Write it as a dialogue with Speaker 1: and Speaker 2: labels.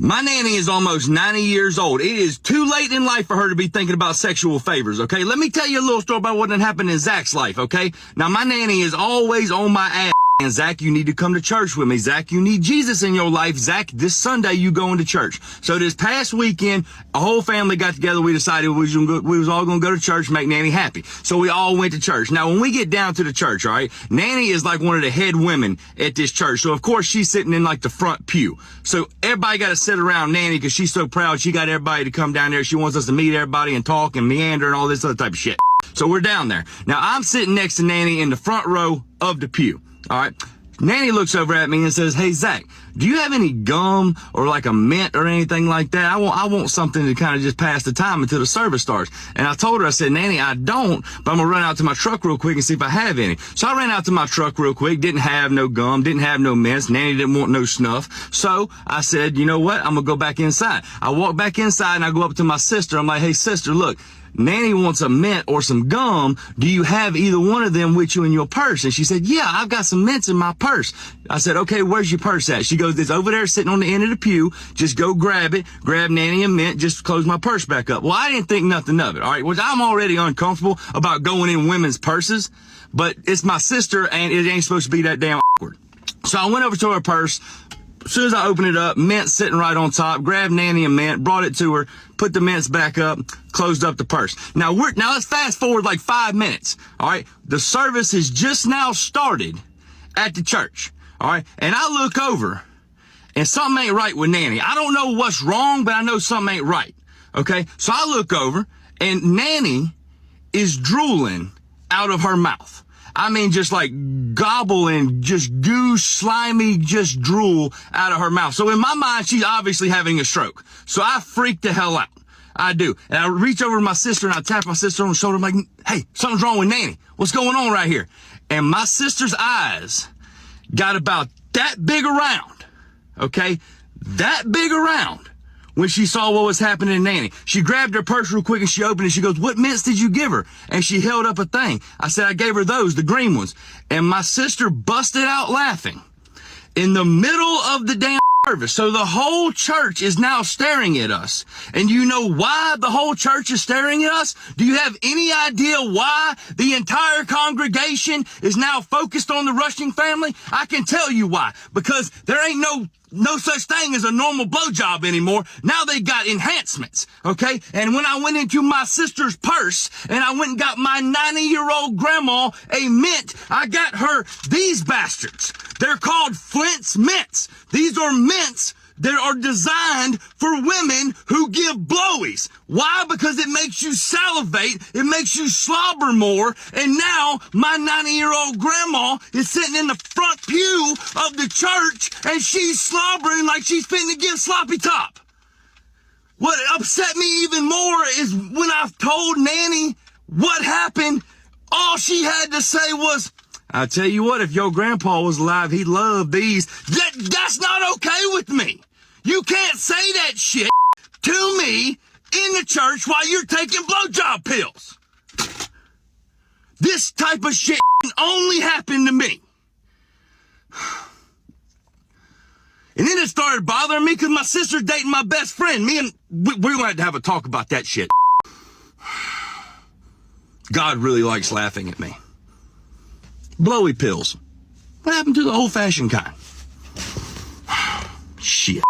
Speaker 1: My nanny is almost 90 years old. It is too late in life for her to be thinking about sexual favors, okay? Let me tell you a little story about what done happened in Zach's life, okay? Now, my nanny is always on my ass. And Zach, you need to come to church with me. Zach, you need Jesus in your life. Zach, this Sunday you going to church. So this past weekend, a whole family got together. We decided we was all going to go to church, make Nanny happy. So we all went to church. Now, when we get down to the church, all right, Nanny is like one of the head women at this church. So of course she's sitting in like the front pew. So everybody got to sit around Nanny because she's so proud. She got everybody to come down there. She wants us to meet everybody and talk and meander and all this other type of shit. So we're down there. Now I'm sitting next to Nanny in the front row of the pew. All right. Nanny looks over at me and says, "Hey, Zach, do you have any gum or like a mint or anything like that? I want something to kind of just pass the time until the service starts." And I told her, I said, "Nanny, I don't, but I'm going to run out to my truck real quick and see if I have any." So I ran out to my truck real quick, didn't have no gum, didn't have no mints. Nanny didn't want no snuff. So I said, you know what? I'm going to go back inside. I walk back inside and I go up to my sister. I'm like, "Hey, sister, look, Nanny wants a mint or some gum. Do you have either one of them with you in your purse?" And she said, "Yeah, I've got some mints in my purse." I said, "Okay, where's your purse at?" She goes, "It's over there sitting on the end of the pew. Just go grab it. Grab Nanny a mint. Just close my purse back up." Well, I didn't think nothing of it. All right. Well, I'm already uncomfortable about going in women's purses, but it's my sister and it ain't supposed to be that damn awkward. So I went over to her purse. As soon as I opened it up, mint sitting right on top, grabbed Nanny a mint, brought it to her, put the mints back up, closed up the purse. Now let's fast forward like 5 minutes. All right. The service has just now started at the church. All right. And I look over and something ain't right with Nanny. I don't know what's wrong, but I know something ain't right. Okay. So I look over and Nanny is drooling out of her mouth. I mean, just like gobbling, just goo, slimy, just drool out of her mouth. So in my mind, she's obviously having a stroke. So I freak the hell out. I do. And I reach over to my sister and I tap my sister on the shoulder. I'm like, "Hey, something's wrong with Nanny. What's going on right here?" And my sister's eyes got about that big around. Okay. That big around. When she saw what was happening to Nanny, she grabbed her purse real quick and she opened it. She goes, "What mints did you give her?" And she held up a thing. I said, "I gave her those, the green ones." And my sister busted out laughing in the middle of the damn service. So the whole church is now staring at us. And you know why the whole church is staring at us? Do you have any idea why the entire congregation is now focused on the Rushing family? I can tell you why. Because there ain't no such thing as a normal blowjob anymore. Now they got enhancements, okay? And when I went into my sister's purse and I went and got my 90-year-old grandma a mint, I got her these bastards. They're called Flint's Mints. These are mints that are designed for women who give blowies. Why? Because it makes you salivate, it makes you slobber more, and now my 90-year-old grandma is sitting in the front pew of the church and she's slobbering like she's finna give sloppy top. What upset me even more is when I told Nanny what happened, all she had to say was, "I tell you what, if your grandpa was alive, he'd love these." That's not okay with me. You can't say that shit to me in the church while you're taking blowjob pills. This type of shit can only happen to me. And then it started bothering me because my sister's dating my best friend. We're going to have a talk about that shit. God really likes laughing at me. Blowy pills. What happened to the old-fashioned kind? Shit.